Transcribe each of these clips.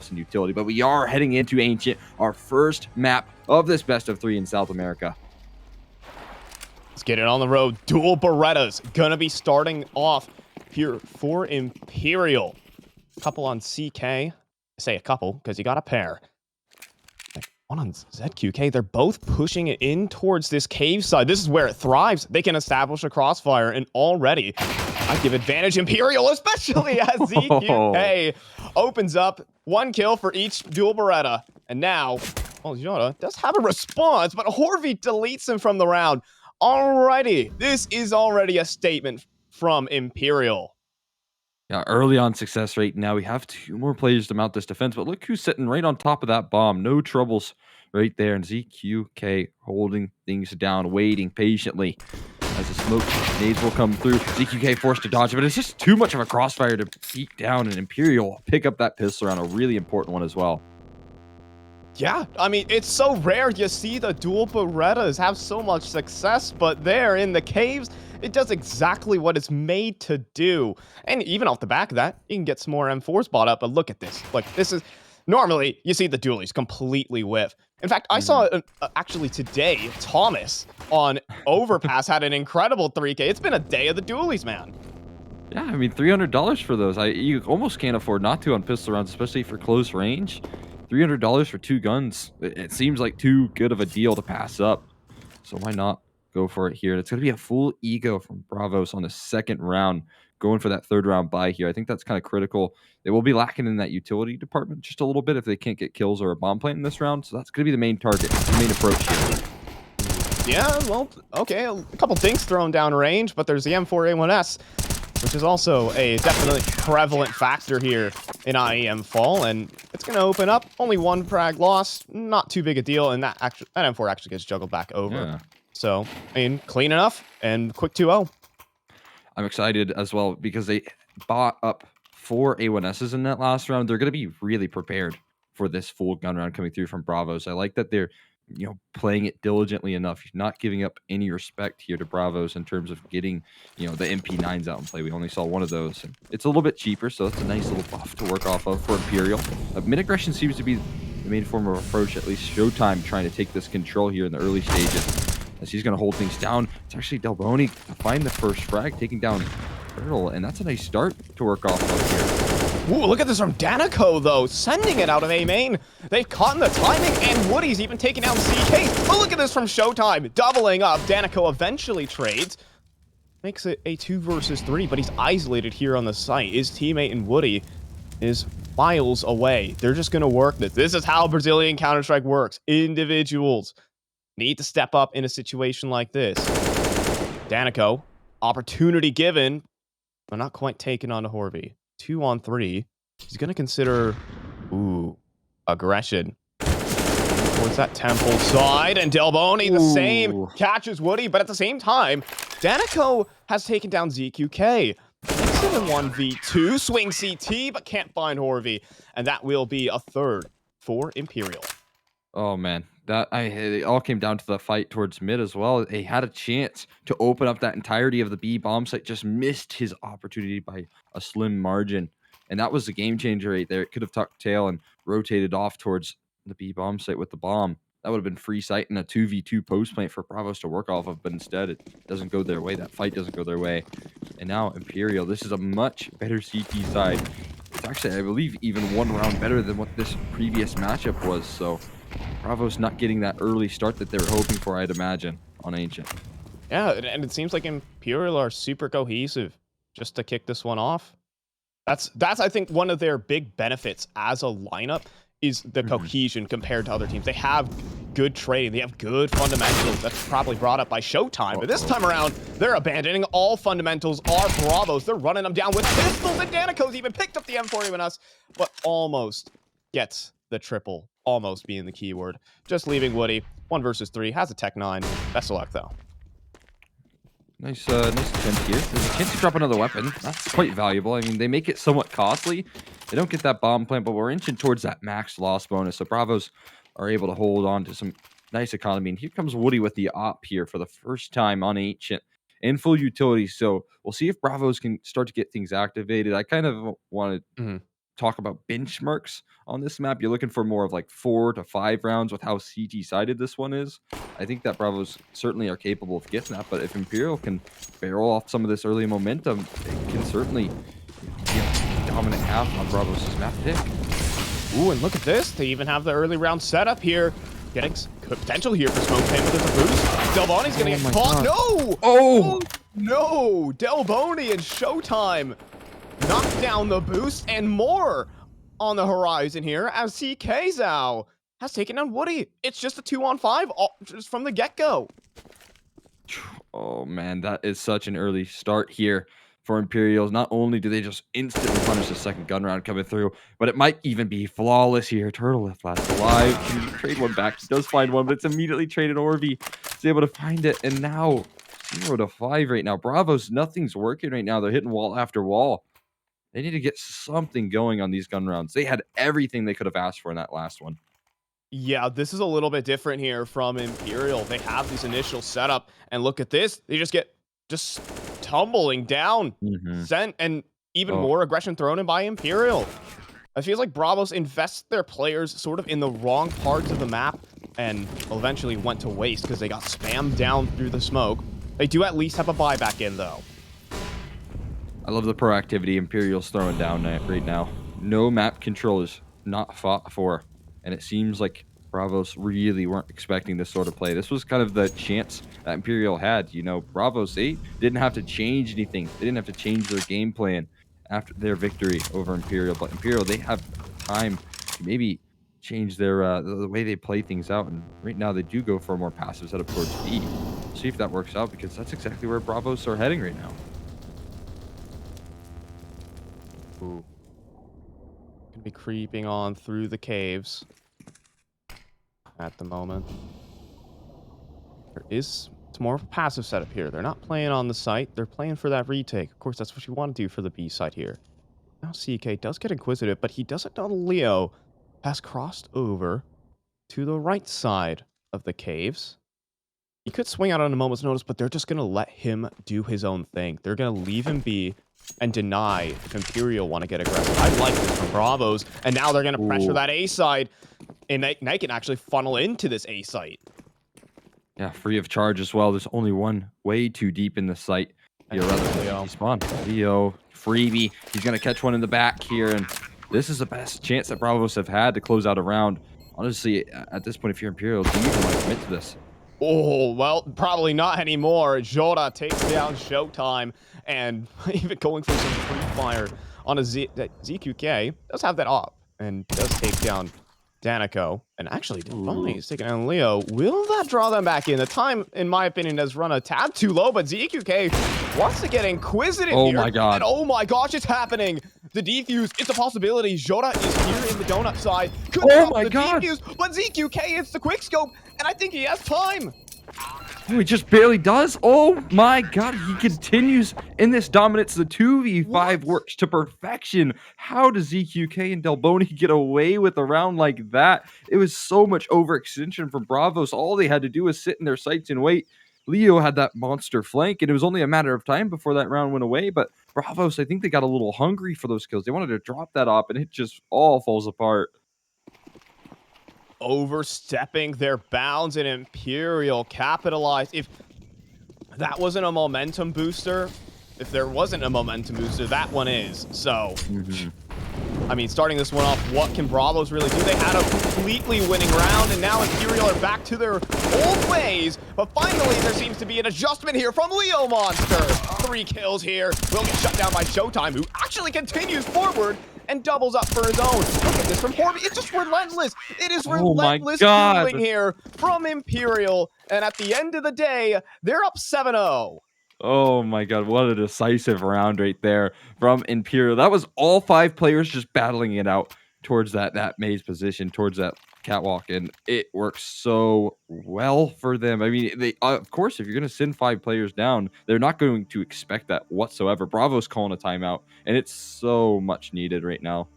Esports and utility. But we are heading into Ancient, our first map of this best of 3 in South America. Let's get it on the road. Dual Berettas gonna be starting off here for Imperial. Couple on CK. I say a couple because you got a pair. One on ZQK. They're both pushing it in towards this cave side. This is where it thrives. They can establish a crossfire, and already I give advantage Imperial, especially as ZQK opens up 1 kill for each dual Beretta. And now, well, Jota does have a response, but Horvey deletes him from the round. Alrighty, this is already a statement from Imperial. Yeah, early on success rate. Now we have 2 more players to mount this defense, but look who's sitting right on top of that bomb. No troubles right there. And ZQK holding things down, waiting patiently as the smoke nades will come through. ZQK forced to dodge it, but it's just too much of a crossfire to beat down, and Imperial pick up that pistol round, a really important one as well. Yeah, I mean, it's so rare you see the dual Berettas have so much success, but there in the caves, it does exactly what it's made to do. And even off the back of that, you can get some more M4s bought up, but look at this. Like, this is... Normally, you see the dualies completely whiff. In fact, I saw, actually today, Thomas on Overpass had an incredible 3K. It's been a day of the dualies, man. Yeah, I mean, $300 for those. You almost can't afford not to on pistol rounds, especially for close range. $300 for 2 guns. It seems like too good of a deal to pass up. So why not go for it here? It's going to be a full ego from Bravos on the 2nd round, going for that 3rd round buy here. I think that's kind of critical. They will be lacking in that utility department just a little bit if they can't get kills or a bomb plant in this round. So that's going to be the main target, the main approach here. Yeah, well, okay, a couple dinks thrown down range, but there's the M4A1S, which is also a definitely prevalent factor here in IEM Fall, and it's going to open up. Only 1 frag loss, not too big a deal, and that M4 actually gets juggled back over. Yeah. So, I mean, clean enough, and quick 2-0. I'm excited as well because they bought up 4 A1Ss in that last round. They're going to be really prepared for this full gun round coming through from Bravos. I like that they're playing it diligently enough, not giving up any respect here to Bravos in terms of getting, the MP9s out and play. We only saw 1 of those. And it's a little bit cheaper, so it's a nice little buff to work off of for Imperial. Mid-aggression seems to be the main form of approach, at least Showtime trying to take this control here in the early stages. As he's going to hold things down. It's actually Delboni to find the first frag, taking down Turtle, and that's a nice start to work off of here. Ooh, look at this from Danico, though, sending it out of A main. They've caught in the timing, and Woody's even taking down CK. But look at this from Showtime, doubling up. Danico eventually trades. Makes it a 2 versus 3, but he's isolated here on the site. His teammate and Woody is miles away. They're just going to work this. This is how Brazilian Counter-Strike works. Individuals need to step up in a situation like this. Danico, opportunity given, but not quite taken on to Horvey. 2 on 3. He's going to consider, aggression. Towards that temple side, and Delboni the same. Catches Woody, but at the same time, Danico has taken down ZQK. Makes it a 1v2. Swing CT, but can't find Horvey. And that will be a 3rd for Imperial. Oh, man. It all came down to the fight towards mid as well. They had a chance to open up that entirety of the B bomb site, just missed his opportunity by a slim margin. And that was the game changer right there. It could have tucked tail and rotated off towards the B bomb site with the bomb. That would have been free sight and a 2v2 post plant for Bravos to work off of, but instead it doesn't go their way. That fight doesn't go their way. And now Imperial, this is a much better CT side. It's actually, I believe, even 1 round better than what this previous matchup was. So Bravos not getting that early start that they were hoping for, I'd imagine, on Ancient. Yeah, and it seems like Imperial are super cohesive just to kick this one off. That's I think, one of their big benefits as a lineup is the cohesion compared to other teams. They have good trading. They have good fundamentals. That's probably brought up by Showtime. But this time around, they're abandoning all fundamentals. Are Bravos. They're running them down with pistols, and Danico's even picked up the M4 even us, but almost gets the triple. Almost being the keyword. Just leaving Woody. 1 versus 3. Has a Tech 9. Best of luck, though. Nice attempt here. There's a chance to drop another weapon. That's quite valuable. I mean, they make it somewhat costly. They don't get that bomb plant, but we're inching towards that max loss bonus. So Bravos are able to hold on to some nice economy. And here comes Woody with the op here for the first time on Ancient in full utility. So we'll see if Bravos can start to get things activated. I kind of wanted talk about benchmarks on this map, you're looking for more of like 4 to 5 rounds with how CT sided this one is. I think that Bravos certainly are capable of getting that, but if Imperial can barrel off some of this early momentum, it can certainly be a dominant half on Bravos' map pick. Ooh, and look at this. They even have the early round setup here. Getting potential here for Smoke Pin, but there's a boost. Delboni's gonna get caught. No! Oh! No! Delboni and Showtime knocked down the boost and more on the horizon here as CK Zhao has taken down Woody. It's just a 2-on-5 just from the get-go. Oh man, that is such an early start here for Imperials. Not only do they just instantly punish the second gun round coming through, but it might even be flawless here. Turtle left last alive. Can you trade one back? He does find one, but it's immediately traded. Orvi is able to find it, and now 0 to 5 right now. Bravos, nothing's working right now. They're hitting wall after wall. They need to get something going on these gun rounds. They had everything they could have asked for in that last one. Yeah, this is a little bit different here from Imperial. They have this initial setup, and look at this. They just get tumbling down. Sent, and even more aggression thrown in by Imperial. It feels like Bravos invest their players sort of in the wrong parts of the map and eventually went to waste because they got spammed down through the smoke. They do at least have a buyback in, though. I love the proactivity Imperial's throwing down right now. No map control is not fought for, and it seems like Bravos really weren't expecting this sort of play. This was kind of the chance that Imperial had. You know, Bravos, they didn't have to change anything. They didn't have to change their game plan after their victory over Imperial, but Imperial, they have time to maybe change their the way they play things out, and right now they do go for a more passive setup towards B. See if that works out, because that's exactly where Bravos are heading right now. Ooh. Gonna be creeping on through the caves at the moment. It's more of a passive setup here. They're not playing on the site. They're playing for that retake. Of course, that's what you want to do for the B side here. Now CK does get inquisitive, but he doesn't know Leo has crossed over to the right side of the caves. He could swing out on a moment's notice, but they're just going to let him do his own thing. They're going to leave him be and deny if Imperial want to get aggressive. I like this from Bravos, and now they're going to pressure that A side, and they can actually funnel into this A site. Yeah, free of charge as well. There's only one way too deep in the site. Here, rather spawn. Leo, freebie. He's going to catch one in the back here, and this is the best chance that Bravos have had to close out a round. Honestly, at this point, if you're Imperial, do you even want to commit to this? Oh, well, probably not anymore. Jota takes down Showtime, and even going for some free fire on a ZQK does have that up and does take down Danico. And actually, Delboni is taking down Leo. Will that draw them back in? The time, in my opinion, has run a tad too low, but ZQK wants to get inquisitive here. Oh my god. And oh my gosh, it's happening. The defuse, it's a possibility. Jota is here in the donut side. Oh my god. Defuse, but ZQK hits the quick scope, and I think he has time. Oh, he just barely does. Oh my god, he continues in this dominance. The 2v5 works to perfection. How does ZQK and Delboni get away with a round like that? It was so much overextension from Bravos. All they had to do was sit in their sights and wait. Leo had that monster flank, and it was only a matter of time before that round went away. But Bravos, I think they got a little hungry for those kills. They wanted to drop that op, and it just all falls apart. Overstepping their bounds, and Imperial capitalized. If that wasn't a momentum booster, if there wasn't a momentum booster, that one is. So, I mean, starting this one off, what can Bravos really do? They had a completely winning round, and now Imperial are back to their old ways. But finally, there seems to be an adjustment here from Leo Monster. 3 kills here. Will get shut down by Showtime, who actually continues forward and doubles up for his own. Look at this from Horby. It's just relentless. It is relentless dueling here from Imperial. And at the end of the day, they're up 7-0. Oh my god, what a decisive round right there from Imperial. That was all 5 players just battling it out towards that maze position, towards that catwalk, and it works so well for them. I mean, they of course, if you're going to send 5 players down, they're not going to expect that whatsoever. Bravo's calling a timeout, and it's so much needed right now.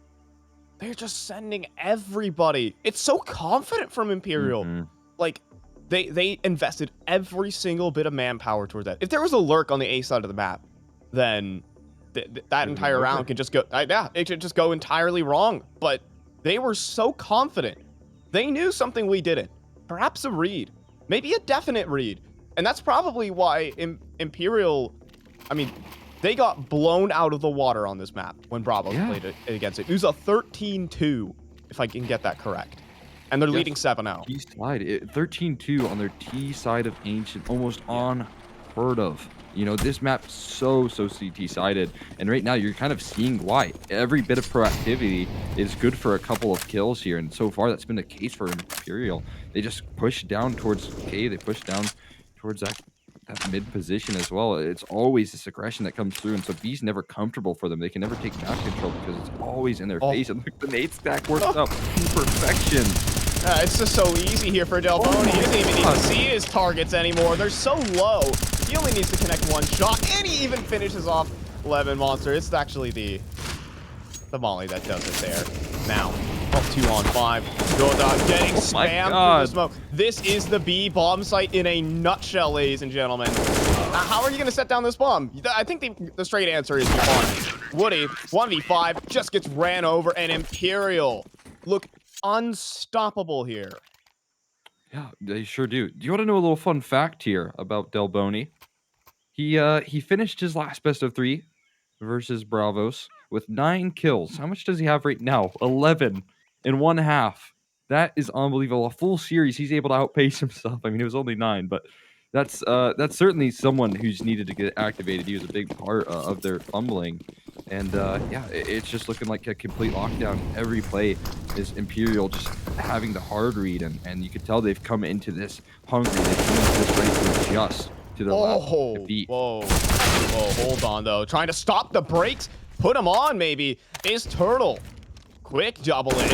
They're just sending everybody. It's so confident from Imperial. Like, they invested every single bit of manpower towards that. If there was a lurk on the A side of the map, then that Could have been entire over. round can just go, yeah, it could just go entirely wrong. But they were so confident. They knew something we didn't. Perhaps a read, maybe a definite read. And that's probably why Imperial, I mean, they got blown out of the water on this map when Bravos Yeah. played it against it. It was a 13-2, if I can get that correct. And they're leading 7-0. T side, 13-2 on their T side of Ancient, almost unheard of. You know, this map's so CT sided, and right now you're kind of seeing why. Every bit of proactivity is good for a couple of kills here, and so far that's been the case for Imperial. They just push down towards K, they push down towards that mid position as well. It's always this aggression that comes through, and so B's never comfortable for them. They can never take map control because it's always in their face, and look, the nade stack works out to perfection. It's just so easy here for Delboni. He doesn't even need to see his targets anymore. They're so low. He only needs to connect one shot, and he even finishes off Lemon Monster. It's actually the molly that does it there. Now, 2-on-5. Goda getting spammed through the smoke. This is the B bomb site in a nutshell, ladies and gentlemen. How are you going to set down this bomb? I think the straight answer is B1. Woody, 1v5, just gets ran over, and Imperial look unstoppable here. Yeah, they sure do. Do you want to know a little fun fact here about Delboni? He finished his last best of 3 versus Bravos with 9 kills. How much does he have right now? 11 in 1/2. That is unbelievable. A full series, he's able to outpace himself. I mean, it was only 9, but that's certainly someone who's needed to get activated. He was a big part of their fumbling. And yeah, it's just looking like a complete lockdown. Every play is Imperial just having the hard read, and you could tell they've come into this hungry. They've come into this ready to adjust to their last defeat. Whoa, hold on though. Trying to stop the brakes, put him on maybe, is Turtle. Quick double in.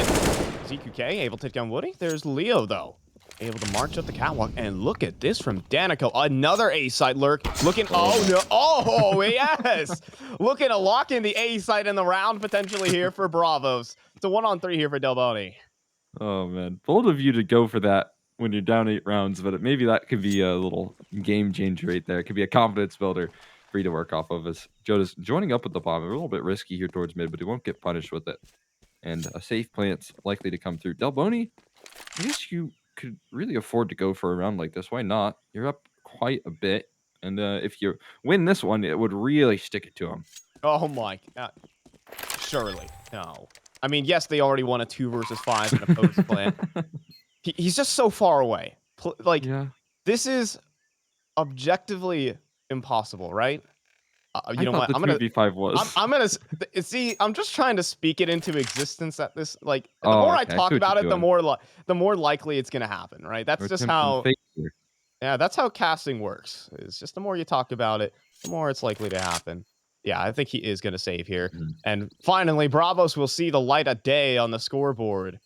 ZQK able to take down Woody. There's Leo though. Able to march up the catwalk, and look at this from Danico. Another A side lurk. Looking, oh no, oh yes! Looking to lock in the A side in the round potentially here for Bravos. It's a 1-on-3 here for Delboni. Oh man, bold of you to go for that when you're down 8 rounds, but maybe that could be a little game changer right there. It could be a confidence builder for you to work off of. As Jodas joining up with the bomb, a little bit risky here towards mid, but he won't get punished with it. And a safe plant's likely to come through. Delboni, I guess you could really afford to go for a round like this. Why not? You're up quite a bit, and if you win this one, it would really stick it to him. Oh my god. Surely. No. I mean, yes, they already won a 2 versus 5 in a post plant. He's just so far away. This is objectively impossible, right? You know what? I'm gonna 2v5 was. I'm gonna see. I'm just trying to speak it into existence. At this, like, the more I talk about it, the more likely it's gonna happen, right? That's just how. Yeah, that's how casting works. It's just the more you talk about it, the more it's likely to happen. Yeah, I think he is gonna save here, and finally, Bravos will see the light of day on the scoreboard.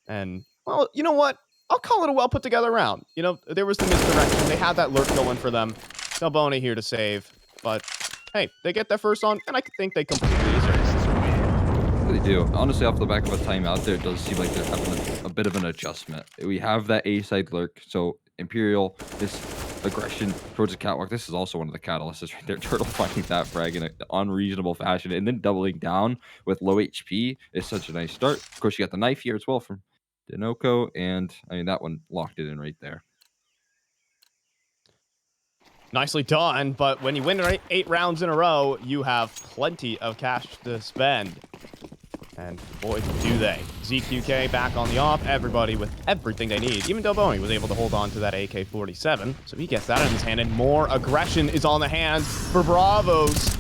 And well, you know what? I'll call it a well put together round. You know, there was the misdirection. They had that lurk going for them. Delboni here to save, but hey, they get their first on, and I think they completely deserve it. They do. Honestly, off the back of a timeout there, it does seem like they're having a bit of an adjustment. We have that A-side lurk, so Imperial, this aggression towards the catwalk, this is also one of the catalysts right there. Turtle finding that frag in an unreasonable fashion, and then doubling down with low HP is such a nice start. Of course, you got the knife here as well from Dinoco, and I mean, that one locked it in right there. Nicely done, but when you win 8 rounds in a row, you have plenty of cash to spend. And boy, do they. ZQK back on the off, everybody with everything they need. Even Delboni was able to hold on to that AK-47, so he gets that in his hand, and more aggression is on the hands for Bravos.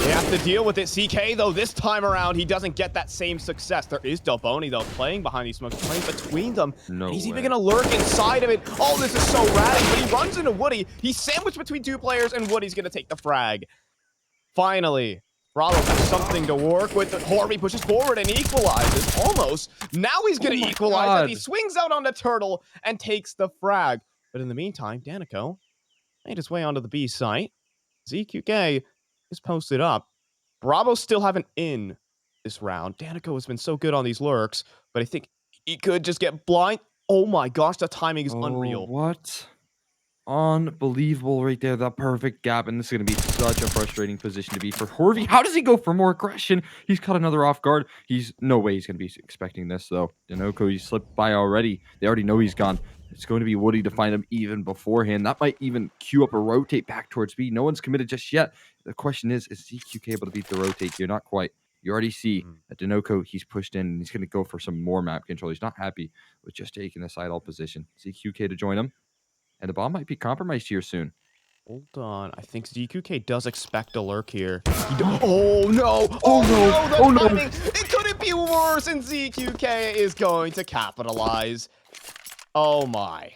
They have to deal with it. CK, though, this time around, he doesn't get that same success. There is Delboni, though, playing behind these smokes, playing between them. No he's way. even going to lurk inside of it. Oh, this is so radical. But he runs into Woody. He's sandwiched between 2 players, and Woody's going to take the frag. Finally, Bravos has something to work with. Horby pushes forward and equalizes. Almost. Now he's going to equalize as he swings out on the Turtle and takes the frag. But in the meantime, Danico made his way onto the B site. ZQK is posted up. Bravos still haven't in this round. Danico has been so good on these lurks, but I think he could just get blind. Oh my gosh, the timing is unreal. What? Unbelievable right there, the perfect gap, and this is gonna be such a frustrating position to be for Horvey. How does he go for more aggression? He's caught another off guard. He's no way he's gonna be expecting this though. Dinoco, he slipped by already. They already know he's gone. It's going to be Woody to find him even beforehand. That might even queue up a rotate back towards B. No one's committed just yet. The question is ZQK able to beat the rotate here? Not quite. You already see that Dinoco, he's pushed in, and he's going to go for some more map control. He's not happy with just taking the side all position. ZQK to join him. And the bomb might be compromised here soon. Hold on. I think ZQK does expect a lurk here. Oh, no. Oh, no. The Oh, no. timing. It couldn't be worse, and ZQK is going to capitalize. Oh, my.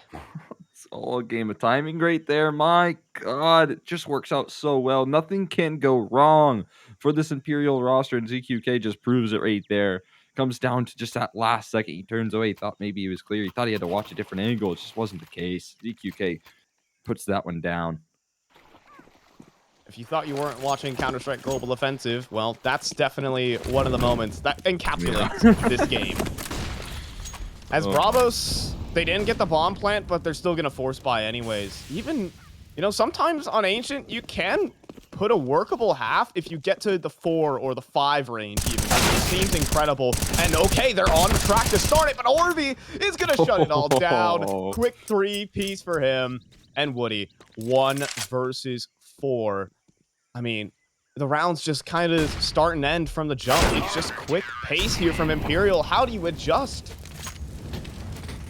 It's all a game of timing right there. My God, it just works out so well. Nothing can go wrong for this Imperial roster, and ZQK just proves it right there. Comes down to just that last second. He turns away. He thought maybe he was clear. He thought he had to watch a different angle. It just wasn't the case. ZQK puts that one down. If you thought you weren't watching Counter-Strike Global Offensive, well, that's definitely one of the moments that encapsulates this game. As Bravos, they didn't get the bomb plant, but they're still going to force buy anyways. Even, you know, sometimes on Ancient, you can put a workable half if you get to the 4 or the 5 range even. It seems incredible. And okay, they're on track to start it, but Orby is going to shut it all down. Quick 3-piece for him. And Woody, 1 versus 4. I mean, the rounds just kind of start and end from the jump. It's just quick pace here from Imperial. How do you adjust?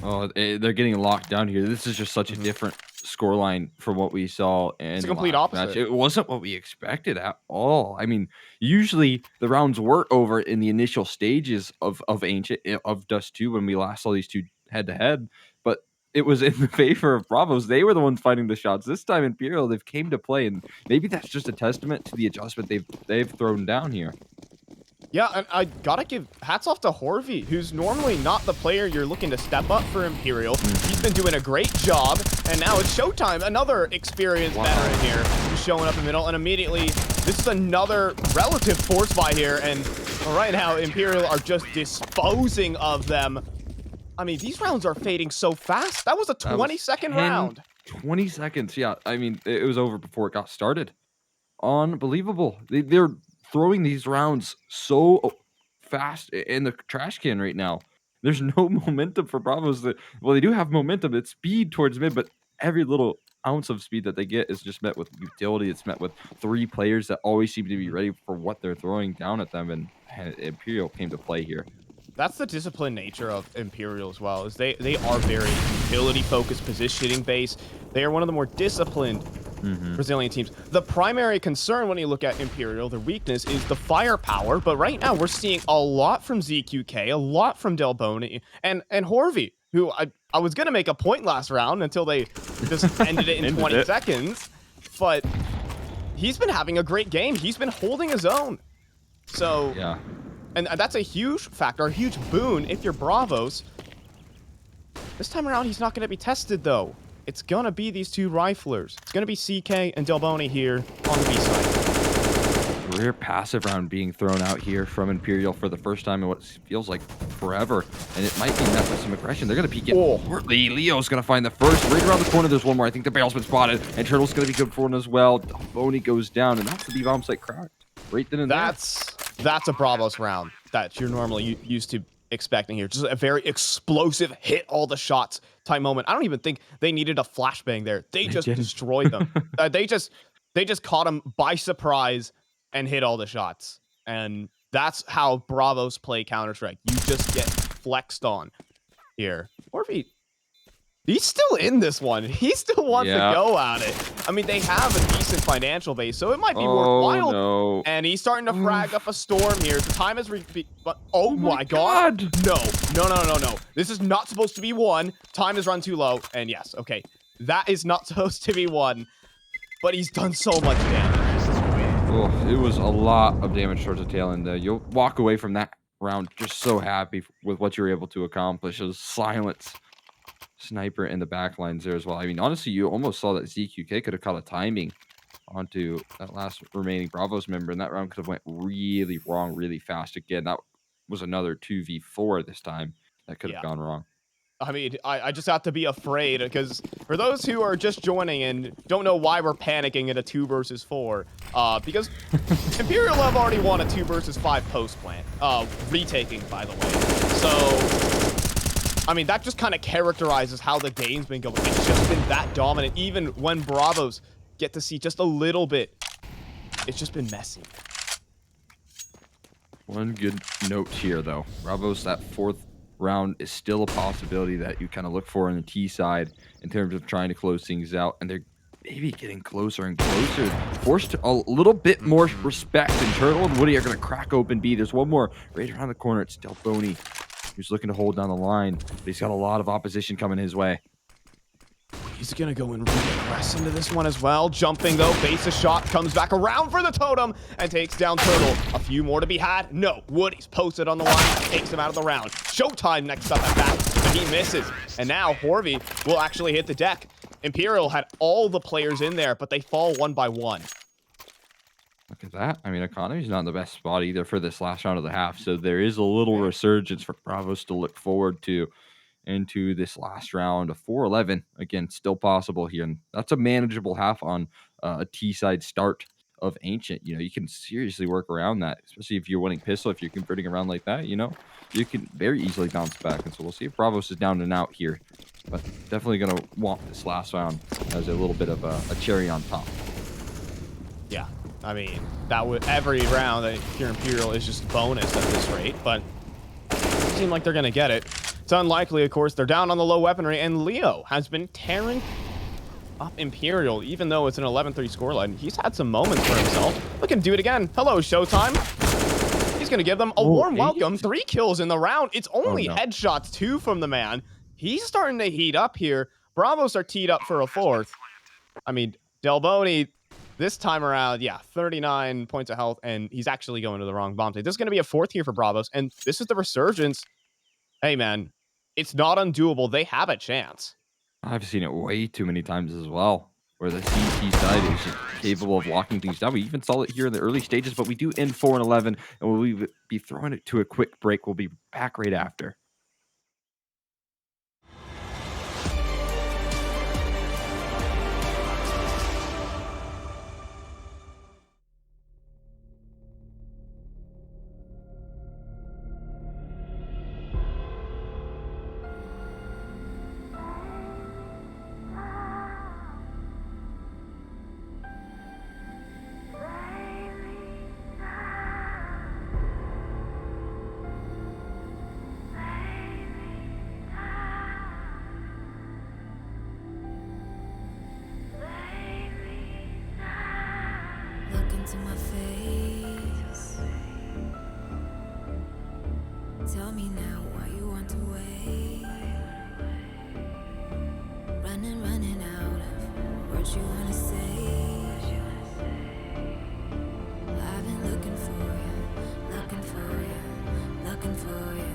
Oh, they're getting locked down here. This is just such a different scoreline from what we saw in It's a the complete last opposite. match. It wasn't what we expected at all. I mean, usually the rounds were over in the initial stages of Ancient of Dust 2 when we last saw these two head to head, but it was in the favor of Bravos. They were the ones fighting the shots. This time Imperial, they've came to play, and maybe that's just a testament to the adjustment they've thrown down here. Yeah, and I gotta give hats off to Horvey, who's normally not the player you're looking to step up for Imperial. He's been doing a great job, and now it's showtime. Another experienced veteran here who's showing up in the middle, and immediately this is another relative force buy here, and right now Imperial are just disposing of them. I mean, these rounds are fading so fast. That was a 20-second round. 20 seconds, yeah. I mean, it was over before it got started. Unbelievable. They're throwing these rounds so fast in the trash can right now. There's no momentum for Bravos. Well, they do have momentum. It's speed towards mid, but every little ounce of speed that they get is just met with utility. It's met with 3 players that always seem to be ready for what they're throwing down at them, and Imperial came to play here. That's the disciplined nature of Imperial as well, is they are very utility-focused, positioning based. They are one of the more disciplined Brazilian teams. The primary concern when you look at Imperial, their weakness, is the firepower, but right now we're seeing a lot from ZQK, a lot from Delboni, and Horvey, who I was going to make a point last round until they just ended it in 20 seconds, but he's been having a great game. He's been holding his own. So, Yeah. And that's a huge factor, a huge boon if you're Bravos. This time around, he's not going to be tested, though. It's going to be these 2 riflers. It's going to be CK and Delboni here on the B side. Rare passive round being thrown out here from Imperial for the first time in what feels like forever. And it might be met with some aggression. They're going to peek it. Leo's going to find the first. Right around the corner, there's one more. I think the barrel's been spotted. And Turtle's going to be good for one as well. Delboni goes down, and that's the B-bomb site cracked. Right then and there. That's a Bravos round that you're normally used to expecting here. Just a very explosive, hit all the shots type moment. I don't even think they needed a flashbang there. They just destroyed them. They just caught them by surprise and hit all the shots. And that's how Bravos play Counter-Strike. You just get flexed on here. Orby, he's still in this one. He still wants to go at it. I mean, they have a decent financial base, so it might be worthwhile. No. And he's starting to frag up a storm here. The time is but oh my god. No. This is not supposed to be 1. Time is run too low. And yes, okay. That is not supposed to be 1. But he's done so much damage. Oh, it was a lot of damage towards the tail end. You'll walk away from that round just so happy with what you were able to accomplish. It was silence. Sniper in the back lines there as well. I mean, honestly, you almost saw that ZQK could have caught a timing onto that last remaining Bravos member, and that round could have went really wrong really fast again. That was another 2v4 this time that could have gone wrong. I mean, I just have to be afraid because for those who are just joining and don't know why we're panicking at a 2 versus 4, because Imperial have already won a 2 versus 5 post plant, retaking, by the way. So, I mean, that just kind of characterizes how the game's been going. It's just been that dominant. Even when Bravos get to see just a little bit, it's just been messy. One good note here, though. Bravos, that fourth round is still a possibility that you kind of look for on the T side in terms of trying to close things out, and they're maybe getting closer and closer. Forced a little bit more respect, and Turtle and Woody are going to crack open B. There's one more right around the corner. It's Delboni, who's looking to hold down the line, but he's got a lot of opposition coming his way. He's going to go and regress into this one as well. Jumping, though, base a shot, comes back around for the totem, and takes down Turtle. A few more to be had. No, Woody's posted on the line, takes him out of the round. Showtime next up at bat, but he misses. And now Horvey will actually hit the deck. Imperial had all the players in there, but they fall one by one. Look at that. I mean, Economy's not in the best spot either for this last round of the half, so there is a little resurgence for Bravos to look forward to into this last round of 4-11. Again, still possible here, and that's a manageable half on a T-side start of Ancient. You know, you can seriously work around that, especially if you're winning pistol. If you're converting around like that, you know, you can very easily bounce back. And so we'll see if Bravos is down and out here, but definitely going to want this last round as a little bit of a cherry on top. Yeah, I mean, that would every round that here Imperial is just bonus at this rate, but it seems like they're going to get it. It's unlikely, of course. They're down on the low weaponry, and Leo has been tearing up Imperial, even though it's an 11-3 scoreline. He's had some moments for himself. Look at him do it again. Hello, Showtime. He's going to give them a warm welcome. 3 kills in the round. It's only headshots, 2 from the man. He's starting to heat up here. Bravos are teed up for a 4th. I mean, Delboni, this time around, yeah, 39 points of health, and he's actually going to the wrong bomb. This is going to be a 4th here for Bravos, and this is the resurgence. Hey, man, it's not undoable. They have a chance. I've seen it way too many times as well, where the CT side is just capable of locking things down. We even saw it here in the early stages, but we do end 4-11, and we'll be throwing it to a quick break. We'll be back right after. To my face, tell me now why you want to wait. Running out of words you wanna say. I've been looking for you, looking for you, looking for you.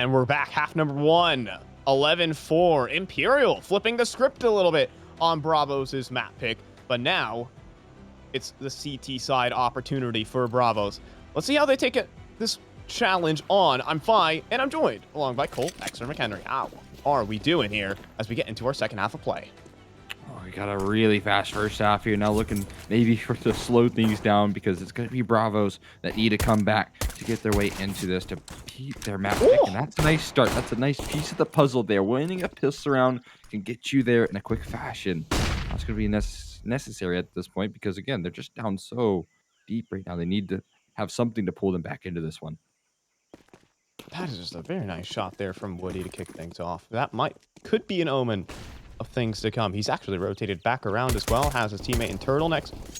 And we're back. Half number one. 11-4. Imperial flipping the script a little bit on Bravos' map pick. But now it's the CT side opportunity for Bravos. Let's see how they take this challenge on. I'm Fi, and I'm joined along by Cole, Exeter, McHenry. How are we doing here as we get into our second half of play? Oh, we got a really fast first half here. Now looking maybe to slow things down because it's going to be Bravos that need to come back to get their way into this to beat their map pick. And that's a nice start. That's a nice piece of the puzzle there. Winning a pistol round can get you there in a quick fashion. That's going to be necessary at this point because, again, they're just down so deep right now. They need to have something to pull them back into this one. That is just a very nice shot there from Woody to kick things off. That could be an omen of things to come. He's actually rotated back around as well. Has his teammate in Turtle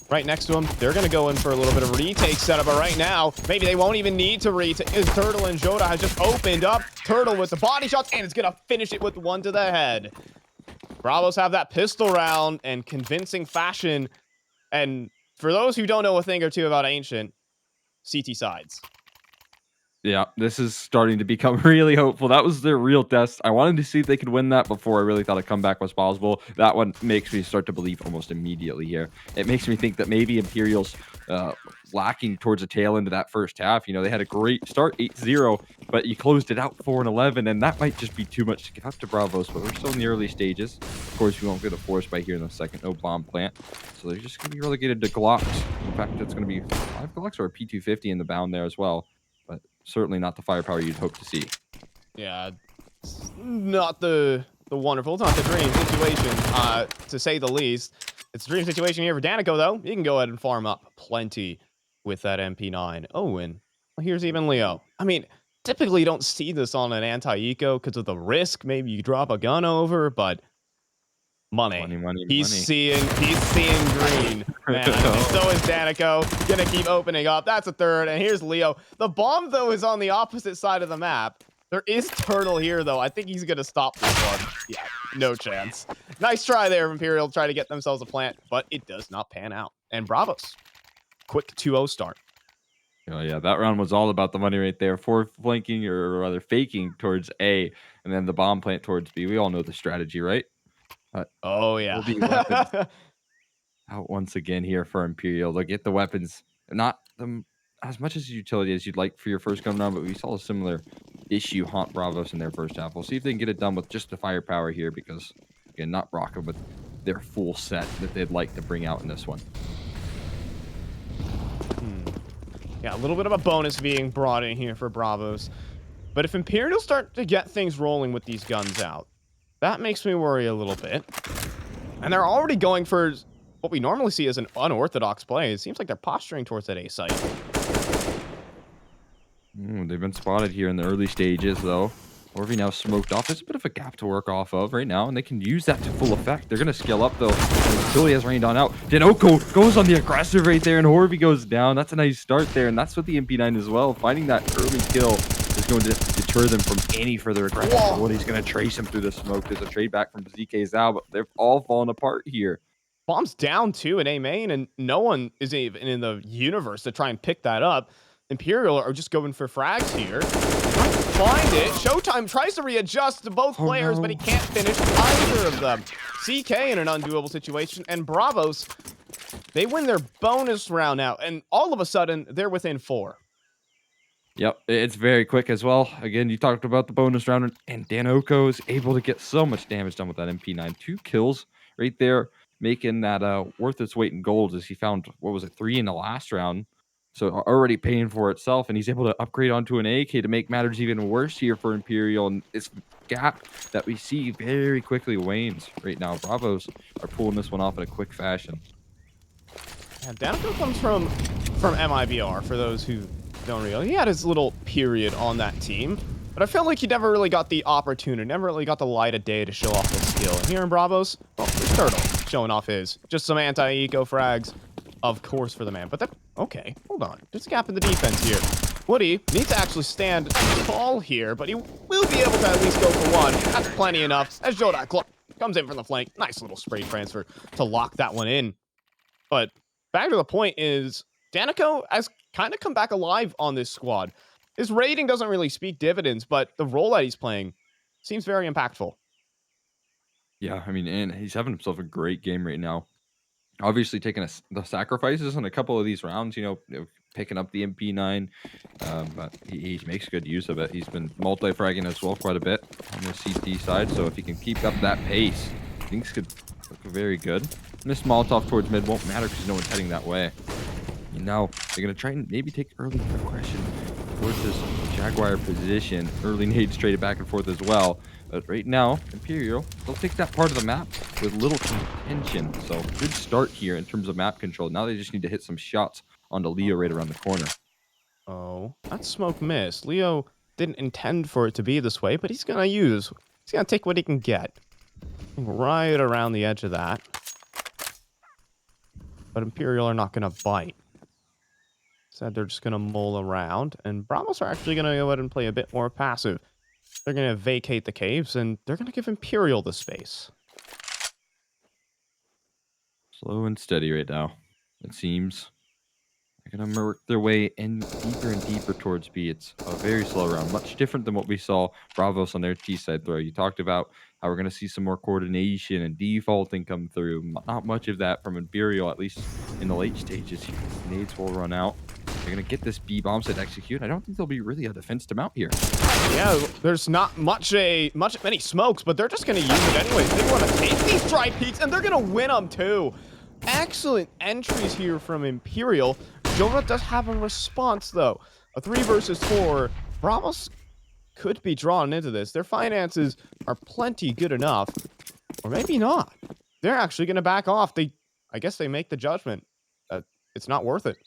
right next to him. They're going to go in for a little bit of a retake setup, but right now, maybe they won't even need to retake. Turtle and Joda has just opened up. Turtle with the body shots, and it's going to finish it with one to the head. Bravos have that pistol round in convincing fashion. And for those who don't know a thing or two about Ancient, CT sides. Yeah, this is starting to become really hopeful. That was their real test. I wanted to see if they could win that before I really thought a comeback was possible. That one makes me start to believe almost immediately here. It makes me think that maybe Imperial's lacking towards the tail end of that first half. You know, they had a great start, 8-0, but you closed it out 4-11, and that might just be too much to give up to Bravos, but we're still in the early stages. Of course, we won't get a force by here in the second. No bomb plant. So they're just going to be relegated to Glocks. In fact, it's going to be 5 Glocks or a P250 in the bound there as well. But certainly not the firepower you'd hope to see. Yeah, it's not the wonderful, it's not the dream situation, to say the least. It's a dream situation here for Danico, though. He can go ahead and farm up plenty with that MP9. Oh, and here's even Leo. I mean, typically you don't see this on an anti-eco because of the risk. Maybe you drop a gun over, but money. He's seeing green, man. And so is Danico. Gonna keep opening up. That's a third. And here's Leo. The bomb, though, is on the opposite side of the map. There is Turtle here, though. I think he's gonna stop this one. Yeah, no chance. Nice try there of Imperial to try to get themselves a plant, but it does not pan out. And Bravos, quick 2-0 start. Oh, yeah, that round was all about the money right there. 4 flanking, or rather faking towards A, and then the bomb plant towards B. We all know the strategy, right? Oh, yeah. Will be weapons out once again here for Imperial. They'll get the weapons, not them as much as utility as you'd like for your first gun round, but we saw a similar issue haunt Bravos in their first half. We'll see if they can get it done with just the firepower here because, again, not rocking with their full set that they'd like to bring out in this one. Yeah, a little bit of a bonus being brought in here for Bravos. But if Imperial start to get things rolling with these guns out, that makes me worry a little bit. And they're already going for what we normally see as an unorthodox play. It seems like they're posturing towards that A site. They've been spotted here in the early stages, though. Orvi now smoked off. There's a bit of a gap to work off of right now, and they can use that to full effect. They're going to scale up, though. Until he has rained on out. Denoko goes on the aggressive right there, and Orvi goes down. That's a nice start there, and that's with the MP9 as well. Finding that early kill is going to deter them from any further aggression. Woody's going to trace him through the smoke. There's a trade back from ZK Zao, but they've all fallen apart here. Bomb's down, too, in A main, and no one is even in the universe to try and pick that up. Imperial are just going for frags here. Trying to find it. Showtime tries to readjust to both players, but he can't finish either of them. CK in an undoable situation, and Bravos, they win their bonus round now, and all of a sudden, they're within 4. Yep, it's very quick as well. Again, you talked about the bonus round, and Danoko is able to get so much damage done with that MP9. 2 kills right there, making that worth its weight in gold as he found, what was it, 3 in the last round. So already paying for itself, and he's able to upgrade onto an AK to make matters even worse here for Imperial. And this gap that we see very quickly wanes right now. Bravos are pulling this one off in a quick fashion. Yeah, Danico comes from MIBR, for those who don't realize. He had his little period on that team, but I felt like he never really got the opportunity, never really got the light of day to show off his skill. And here in Bravos, oh, there's Turtle showing off his. Just some anti-eco frags, of course, for the man. But that, okay, hold on. There's a gap in the defense here. Woody needs to actually stand tall here, but he will be able to at least go for one. That's plenty enough. As Jodak comes in from the flank. Nice little spray transfer to lock that one in. But back to the point is, Danico has kind of come back alive on this squad. His rating doesn't really speak dividends, but the role that he's playing seems very impactful. Yeah, I mean, and he's having himself a great game right now. Obviously, taking the sacrifices in a couple of these rounds, picking up the MP9, but he makes good use of it. He's been multi-fragging as well quite a bit on the CT side, so if he can keep up that pace, things could look very good. Missed Molotov towards mid won't matter because no one's heading that way. And now they're going to try and maybe take early progression towards this Jaguar position. Early nades traded back and forth as well. But right now, Imperial, they'll take that part of the map with little contention. So good start here in terms of map control. Now they just need to hit some shots onto Leo right around the corner. Oh, that smoke missed. Leo didn't intend for it to be this way, but he's going to take what he can get. Right around the edge of that. But Imperial are not going to bite. Said they're just going to mull around, and Bravos are actually going to go ahead and play a bit more passive. They're going to vacate the caves, and they're going to give Imperial the space. Slow and steady right now, it seems. They're going to work their way in deeper and deeper towards B. It's a very slow round, much different than what we saw Bravos on their T-side throw. You talked about how we're going to see some more coordination and defaulting come through. Not much of that from Imperial, at least in the late stages. Nades will run out. They're going to get this B bomb set execute. I don't think there'll be really a defense to mount here. Yeah, there's not many smokes, but they're just going to use it anyways. They want to take these dry peaks, and they're going to win them too. Excellent entries here from Imperial. Jonah does have a response, though. A 3 versus 4. Bravos could be drawn into this. Their finances are plenty good enough. Or maybe not. They're actually going to back off. I guess they make the judgment that it's not worth it.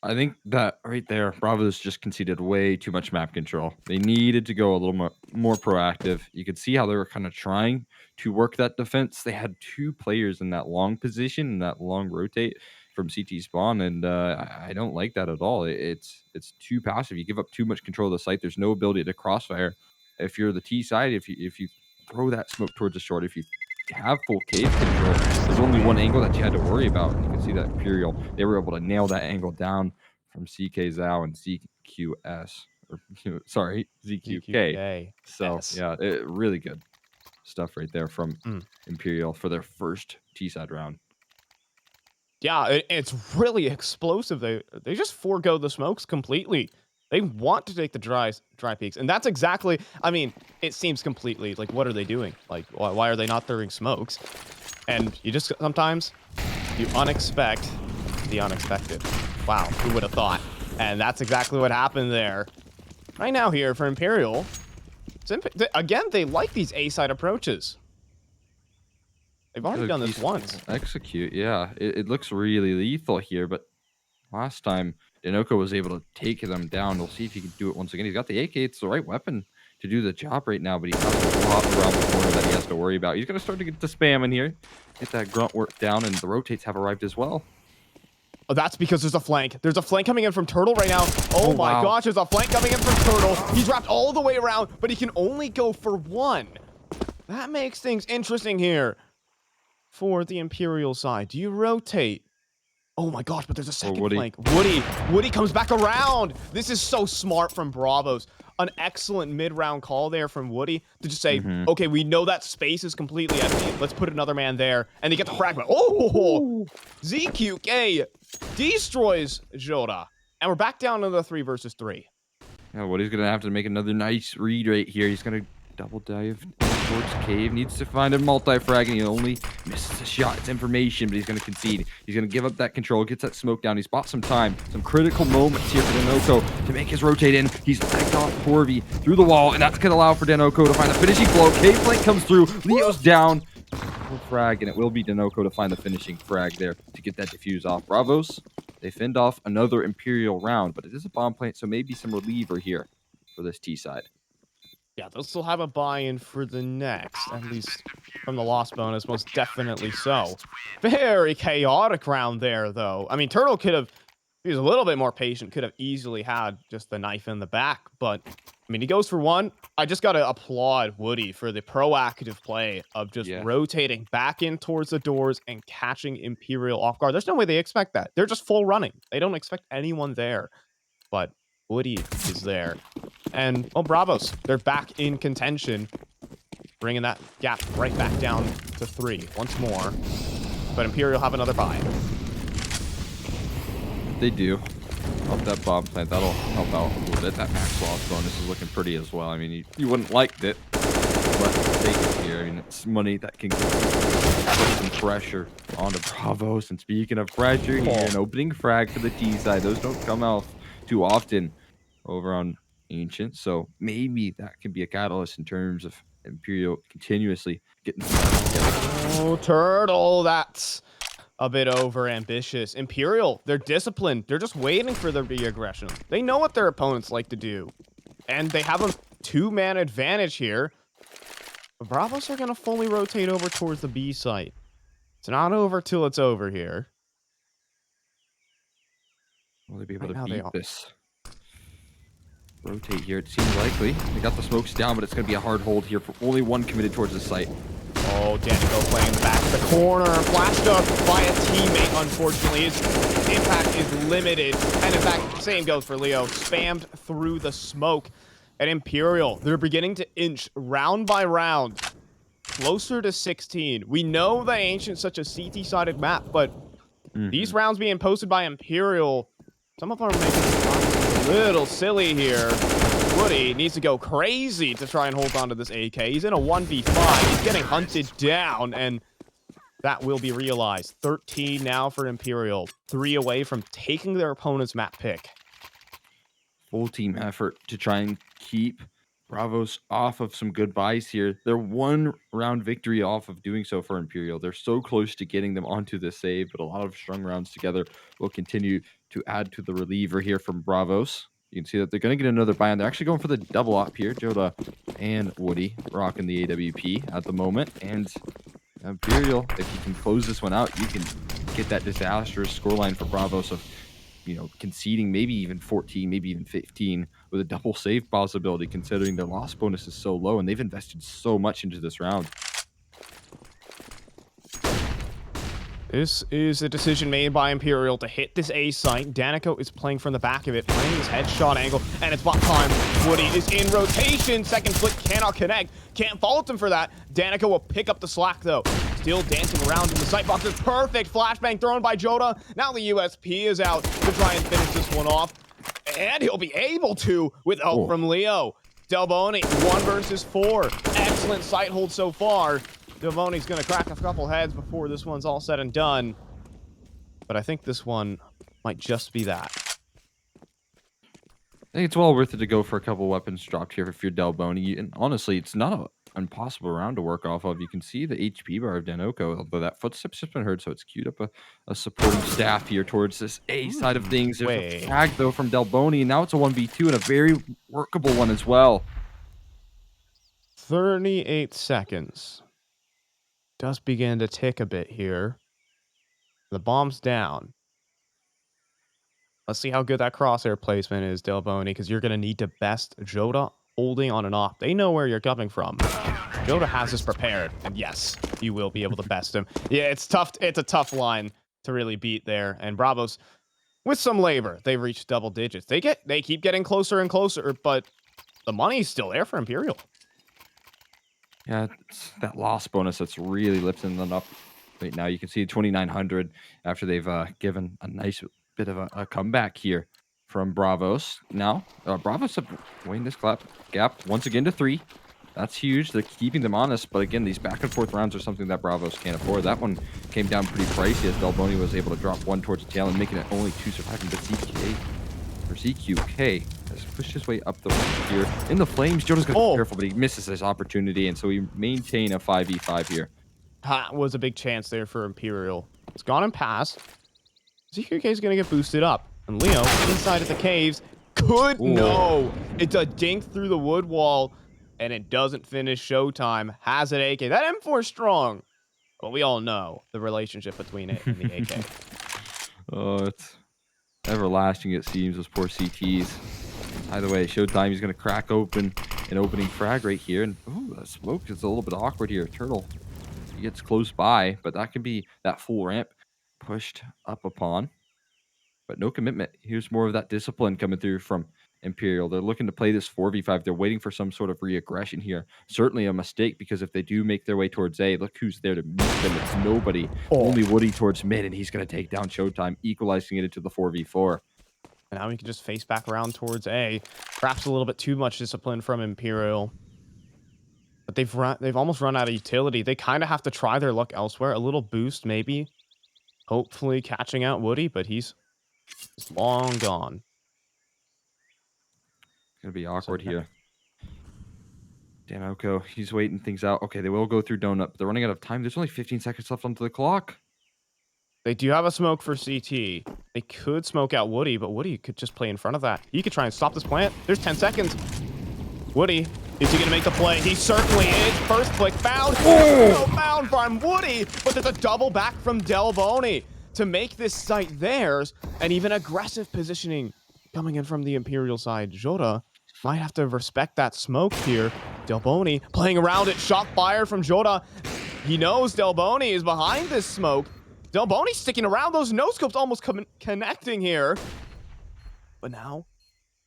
I think that right there, Bravos just conceded way too much map control. They needed to go a little more proactive. You could see how they were kind of trying to work that defense. They had 2 players in that long position, and that long rotate from CT spawn, and I don't like that at all. It's too passive. You give up too much control of the site. There's no ability to crossfire. If you're the T side, if you throw that smoke towards the short, if you have full cave control, there's only one angle that you had to worry about. And you can see that Imperial, they were able to nail that angle down from CK Zhao and ZQS. Or, sorry, ZQK. So, yes. yeah, really good stuff right there from Imperial for their first T-side round. Yeah, it's really explosive. They just forego the smokes completely. They want to take the dry peaks, and that's exactly. I mean, it seems completely like, what are they doing? Like, why are they not throwing smokes? And you just sometimes you unexpect the unexpected. Wow, who would have thought? And that's exactly what happened there. Right now, here for Imperial, again, they like these A-side approaches. They've already done this once. Execute, yeah. It looks really lethal here, but last time Dinoco was able to take them down. We'll see if he can do it once again. He's got the AK. It's the right weapon to do the job right now, but he has a lot around the corner that he has to worry about. He's going to start to get the spam in here, get that grunt work down, and the rotates have arrived as well. Oh, that's because there's a flank. There's a flank coming in from Turtle right now. Oh my gosh, there's a flank coming in from Turtle. He's wrapped all the way around, but he can only go for 1. That makes things interesting here for the Imperial side. Do you rotate? Oh my gosh, but there's a second flank. Woody comes back around. This is so smart from Bravos. An excellent mid-round call there from Woody to just say, okay, we know that space is completely empty. Let's put another man there. And they get the fragment. Oh! ZQK destroys Joda. And we're back down to the 3 versus 3. Yeah, Woody's going to have to make another nice read right here. He's going to double dive towards cave. Needs to find a multi-frag, and he only misses a shot. It's information, but he's going to concede. He's going to give up that control, gets that smoke down. He's bought some time, some critical moments here for Dinoco to make his rotate in. He's legged off Corvi through the wall, and that's going to allow for Dinoco to find the finishing blow. Cave flank comes through. Leo's down. Frag, and it will be Dinoco to find the finishing frag there to get that defuse off. Bravos, they fend off another Imperial round, but it is a bomb plant, so maybe some reliever here for this T side. Yeah, they'll still have a buy-in for the next, at least from the loss bonus, most definitely so. Very chaotic round there, though. I mean, Turtle could have, if he was a little bit more patient, could have easily had just the knife in the back, but, I mean, he goes for 1. I just got to applaud Woody for the proactive play of just rotating back in towards the doors and catching Imperial off guard. There's no way they expect that. They're just full running. They don't expect anyone there, but Woody is there. And, oh, Bravos, they're back in contention, bringing that gap right back down to 3 once more. But Imperial have another buy. They do. Off that bomb plant, that'll help out a little bit. That max loss bonus is looking pretty as well. I mean, you wouldn't liked it, but take it here. I mean, it's money that can put some pressure onto Bravos. And speaking of pressure here, an opening frag for the T side. Those don't come out too often over on Ancient. So maybe that could be a catalyst in terms of Imperial continuously getting Oh, Turtle, that's a bit over ambitious. Imperial, they're disciplined. They're just waiting for there to be aggression. They know what their opponents like to do. And they have a 2-man advantage here. The Bravos are going to fully rotate over towards the B site. It's not over till it's over here. Will they be able Right now to they beat are. this? Rotate here. It seems likely. They got the smokes down, but it's going to be a hard hold here for only one committed towards the site. Oh, Danico playing in the back of the corner. Flashed up by a teammate, unfortunately. His impact is limited. And in fact, same goes for Leo. Spammed through the smoke. At Imperial, they're beginning to inch round by round closer to 16. We know that Ancient's such a CT-sided map, but these rounds being posted by Imperial, some of them are making it a little silly here. Woody needs to go crazy to try and hold on to this AK. He's in a 1v5. He's getting hunted down, and that will be realized. 13 now for Imperial. 3 away from taking their opponent's map pick. Full team effort to try and keep Bravos off of some good buys here. They're 1 round victory off of doing so for Imperial. They're so close to getting them onto the save, but a lot of strung rounds together will continue to add to the reliever here from Bravos. You can see that they're going to get another buy, and they're actually going for the double op here. Joda and Woody rocking the AWP at the moment. And Imperial, if you can close this one out, you can get that disastrous scoreline for Bravos of, you know, conceding maybe even 14, maybe even 15 with a double save possibility, considering their loss bonus is so low and they've invested so much into this round. This is a decision made by Imperial to hit this A site. Danico is playing from the back of it, playing his headshot angle, and it's bot time. Woody is in rotation. Second flick cannot connect. Can't fault him for that. Danico will pick up the slack, though. Still dancing around in the sight boxes. Perfect flashbang thrown by Joda. Now the USP is out to try and finish this one off. And he'll be able to with help from Leo. Delboni, 1 versus 4. Excellent sight hold so far. Delboni's going to crack a couple heads before this one's all said and done. But I think this one might just be that. I think it's well worth it to go for a couple weapons dropped here if you're Delboni. And honestly, it's not an impossible round to work off of. You can see the HP bar of Danoco, although that footstep's just been heard, so it's queued up a supporting staff here towards this A side of things. There's a frag, though, from Delboni, and now it's a 1v2 and a very workable one as well. 38 seconds. Does begin to tick a bit here. The bomb's down. Let's see how good that crosshair placement is, Delboni, because you're going to need to best Joda holding on and off. They know where you're coming from. Joda has this prepared, and yes, you will be able to best him. Yeah, it's tough. It's a tough line to really beat there. And Bravos, with some labor, they've reached double digits. They keep getting closer and closer, but the money's still there for Imperial. Yeah, it's that loss bonus that's really lifting them up right now. You can see 2,900 after they've given a nice bit of a comeback here from Bravos. Now, Bravos have winning this gap once again to 3. That's huge. They're keeping them honest, but again, these back and forth rounds are something that Bravos can't afford. That one came down pretty pricey as Delboni was able to drop 1 towards the tail and making it only 2 surviving. But CQK has pushed his way up the ramp here in the flames. Joda's going to be careful, but he misses his opportunity, and so we maintain a 5v5 here. That was a big chance there for Imperial. It's gone and passed. CQK is going to get boosted up. And Leo, inside of the caves, no. It's a dink through the wood wall, and it doesn't finish showtime. Has an AK. That M4 is strong. But we all know the relationship between it and the AK. Oh, it's everlasting, it seems, those poor CTs. Either way, Showtime, he's going to crack open an opening frag right here. And, ooh, that smoke is a little bit awkward here. Turtle, he gets close by, but that can be that full ramp pushed up upon. But no commitment. Here's more of that discipline coming through from Imperial. They're looking to play this 4v5. They're waiting for some sort of re-aggression here. Certainly a mistake, because if they do make their way towards A, look who's there to meet them. It's nobody. Only Woody towards mid, and he's going to take down Showtime, equalizing it into the 4v4. And now we can just face back around towards A. Perhaps a little bit too much discipline from Imperial. But they've almost run out of utility. They kind of have to try their luck elsewhere. A little boost, maybe. Hopefully catching out Woody, but he's long gone. It's going to be awkward here. Danoko, he's waiting things out. Okay, they will go through Donut, but they're running out of time. There's only 15 seconds left onto the clock. They do have a smoke for CT. They could smoke out Woody, but Woody could just play in front of that. He could try and stop this plant. There's 10 seconds. Woody, is he going to make the play? He certainly is. First click found. Oh! Found from Woody, but there's a double back from Delboni to make this site theirs, and even aggressive positioning coming in from the Imperial side. Jota might have to respect that smoke here. Delboni playing around it. Shot fired from Jota. He knows Delboni is behind this smoke. Delboni sticking around. Those no-scopes almost connecting here. But now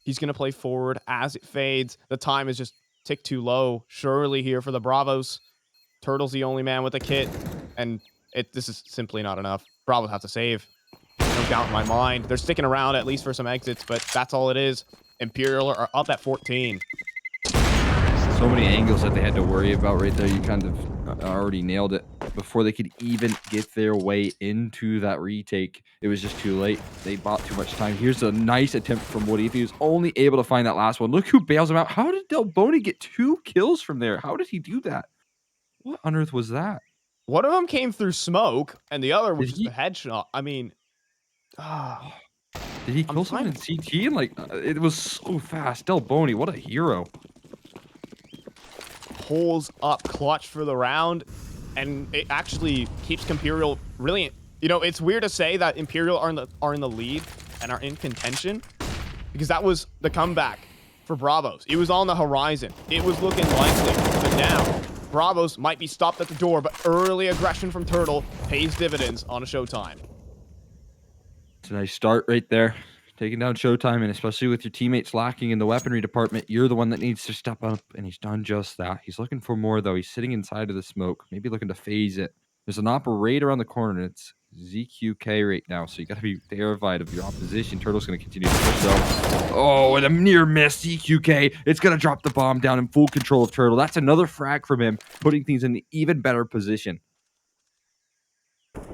he's going to play forward as it fades. The time is just ticked too low. Surely here for the Bravos. Turtle's the only man with a kit. And this is simply not enough. Bravos have to save. No doubt in my mind. They're sticking around at least for some exits, but that's all it is. Imperial are up at 14. So many angles that they had to worry about right there. You kind of already nailed it. Before they could even get their way into that retake, it was just too late. They bought too much time. Here's a nice attempt from Woody. If he was only able to find that last one. Look who bails him out. How did Delboni get 2 kills from there? How did he do that? What on earth was that? One of them came through smoke, and the other was just a headshot. I mean, did he kill someone in CT? And like, it was so fast. Delboni, what a hero. Pulls up clutch for the round, and it actually keeps Imperial really. You know, it's weird to say that Imperial are in the lead and are in contention, because that was the comeback for Bravos. It was on the horizon. It was looking likely, but now Bravos might be stopped at the door, but early aggression from Turtle pays dividends on a Showtime. It's a nice start right there. Taking down Showtime, and especially with your teammates lacking in the weaponry department, you're the one that needs to step up, and he's done just that. He's looking for more, though. He's sitting inside of the smoke, maybe looking to phase it. There's an operator right around the corner, and it's ZQK right now, so you got to be terrified of your opposition. Turtle's going to continue to push, though. Oh, and a near miss. ZQK, it's going to drop the bomb down in full control of Turtle. That's another frag from him, putting things in an even better position.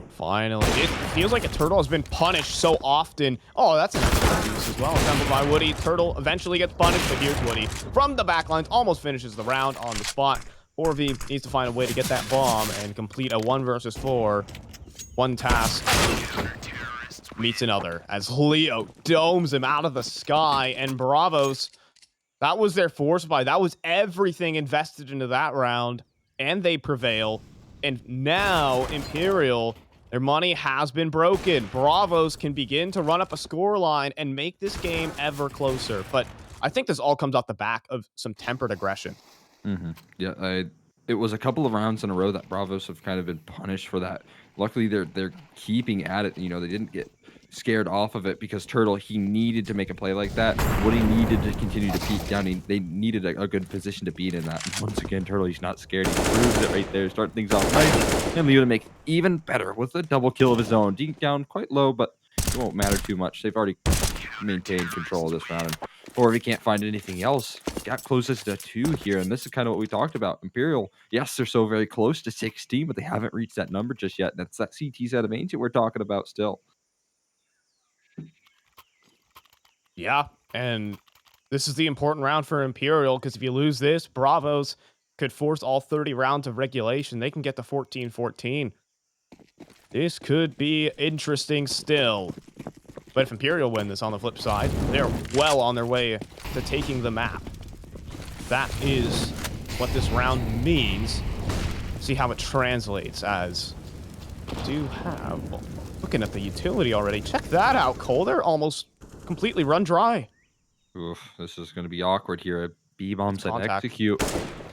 Finally, it feels like a Turtle has been punished so often. Oh, that's an extra use as well. Assembled by Woody. Turtle eventually gets punished, but here's Woody from the backlines. Almost finishes the round on the spot. 4V needs to find a way to get that bomb and complete a 1 versus 4. One task meets another as Leo domes him out of the sky, and Bravos, that was their force buy. That was everything invested into that round, and they prevail. And now Imperial, their money has been broken. Bravos can begin to run up a scoreline and make this game ever closer. But I think this all comes off the back of some tempered aggression. Yeah, it was a couple of rounds in a row that Bravos have kind of been punished for that. Luckily, they're keeping at it. You know, they didn't get scared off of it, because Turtle, he needed to make a play like that. Woody needed to continue to peek down. They needed a good position to beat in that. And once again, Turtle, he's not scared. He proves it right there. Start things off nice. And Leo to make even better with a double kill of his own. Deke down quite low, but it won't matter too much. They've already maintained control of this round. Or if he can't find anything else, got closest to 2 here. And this is kind of what we talked about. Imperial, yes, they're so very close to 16, but they haven't reached that number just yet. And that's that CT set of ancient we're talking about still. Yeah, and this is the important round for Imperial, because if you lose this, Bravos could force all 30 rounds of regulation. They can get to 14-14. This could be interesting still. But if Imperial win this on the flip side, they're well on their way to taking the map. That is what this round means. See how it translates, as do have... Looking at the utility already. Check that out, Cole. They're almost completely run dry. Oof, this is going to be awkward here. A B-bombs that execute.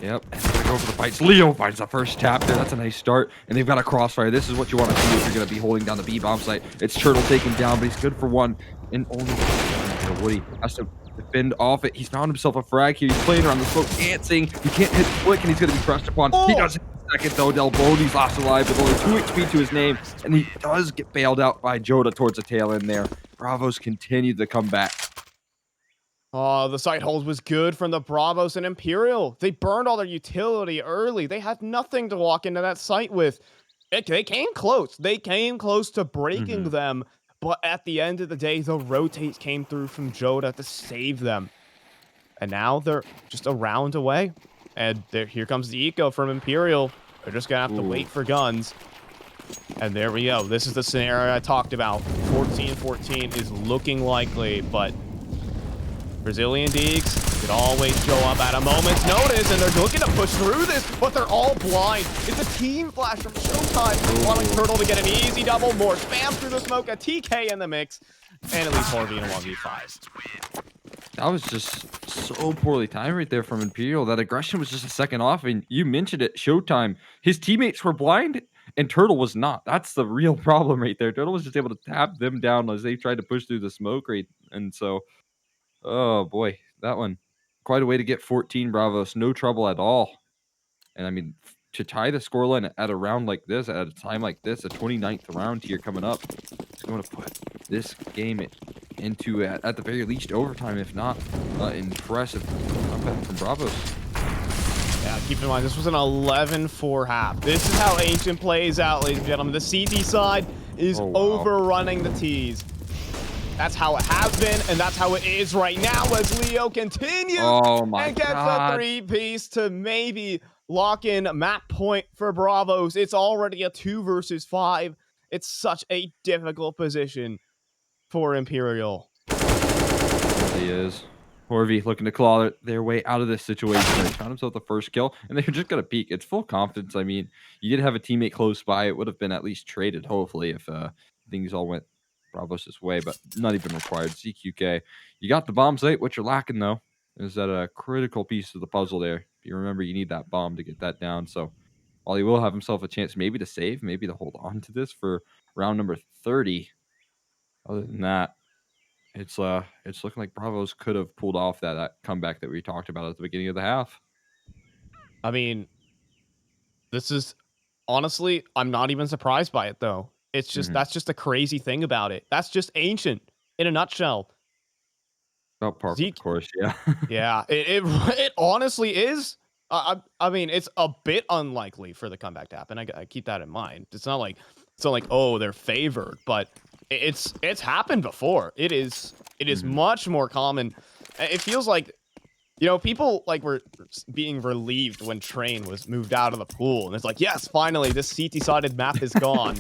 Yep, and they're going to go for the fights. Leo finds the first tap there. That's a nice start. And they've got a crossfire. This is what you want to see if you're going to be holding down the B-bomb site. It's Turtle taken down, but he's good for 1. And only Woody has to defend off it. He's found himself a frag here. He's playing around the smoke, dancing. He can't hit the flick, and he's going to be pressed upon. He does hit the second, though. Delboni's last alive with only 2 HP to his name, and he does get bailed out by Joda towards the tail end there. Bravos continue to come back. Oh, the site hold was good from the Bravos and Imperial. They burned all their utility early. They had nothing to walk into that site with. They came close. They came close to breaking them. But at the end of the day, the rotates came through from Joda to save them. And now they're just a round away. And here comes the eco from Imperial. They're just going to have to wait for guns. And there we go. This is the scenario I talked about. 14-14 is looking likely, but Brazilian Deeks could always show up at a moment's notice, and they're looking to push through this, but they're all blind. It's a team flash from Showtime, allowing Turtle to get an easy double. More spam through the smoke, a TK in the mix, and at least Harvey in a 1v5. That was just so poorly timed right there from Imperial. That aggression was just a second off, and you mentioned it, Showtime. His teammates were blind, and Turtle was not. That's the real problem right there. Turtle was just able to tap them down as they tried to push through the smoke rate, and so... Oh, boy. That one. Quite a way to get 14 Bravos. No trouble at all. And, I mean, to tie the scoreline at a round like this, at a time like this, a 29th round here coming up, it's going to put this game into, at the very least, overtime, if not impressive comeback from Bravos. Yeah, keep in mind, this was an 11-4 half. This is how Ancient plays out, ladies and gentlemen. The CT side is overrunning the Ts. That's how it has been, and that's how it is right now as Leo continues and gets a 3-piece to maybe lock in map point for Bravos. It's already a 2 versus 5. It's such a difficult position for Imperial. It really is. Horvey looking to claw their way out of this situation. They found himself the first kill, and they're just going to peek. It's full confidence. I mean, you did have a teammate close by. It would have been at least traded, hopefully, if things all went Bravos' way, but not even required. CQK, you got the bomb site. What you're lacking, though, is that a critical piece of the puzzle there. If you remember, you need that bomb to get that down. So while he will have himself a chance maybe to save, maybe to hold on to this for round number 30, other than that, it's looking like Bravos could have pulled off that comeback that we talked about at the beginning of the half. I mean, this is honestly, I'm not even surprised by it, though. It's just that's just the crazy thing about it. That's just Ancient in a nutshell. About par, of course, yeah. Yeah, it honestly is. I mean, it's a bit unlikely for the comeback to happen. I keep that in mind. It's not like oh, they're favored, but it's happened before. It is much more common. It feels like, you know, people like were being relieved when Train was moved out of the pool, and it's like, yes, finally this CT-sided map is gone.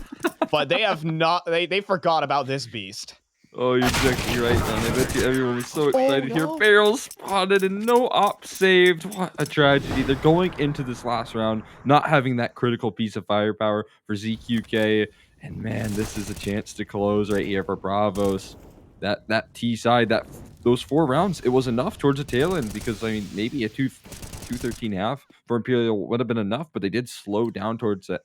But they have not. They forgot about this beast. Oh, you're exactly right, man. I bet you everyone was so excited here. Barrel spotted and no op saved. What a tragedy. They're going into this last round not having that critical piece of firepower for ZQK. And man, this is a chance to close right here for Bravos. That T side, those 4 rounds, it was enough towards the tail end, because I mean maybe a 2-13 for Imperial would have been enough, but they did slow down towards it.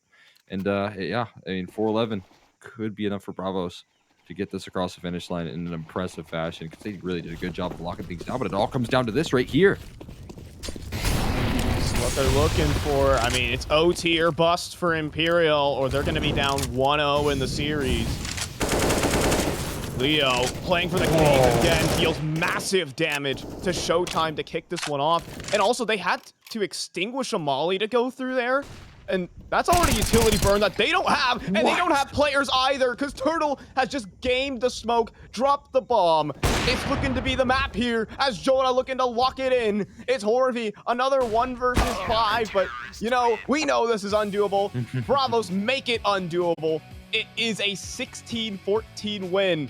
And yeah, I mean 4-11 could be enough for Bravos to get this across the finish line in an impressive fashion, because they really did a good job of locking things down. But it all comes down to this right here. This is what they're looking for. I mean, it's OT or bust for Imperial, or they're going to be down 1-0 in the series. Leo playing for the cave again, deals massive damage to Showtime to kick this one off. And also, they had to extinguish a molly to go through there. And that's already utility burn that they don't have. And they don't have players either, because Turtle has just gamed the smoke, dropped the bomb. It's looking to be the map here as Jonah looking to lock it in. It's Horvey, another 1 versus 5. But, you know, we know this is undoable. Bravos make it undoable. It is a 16-14 win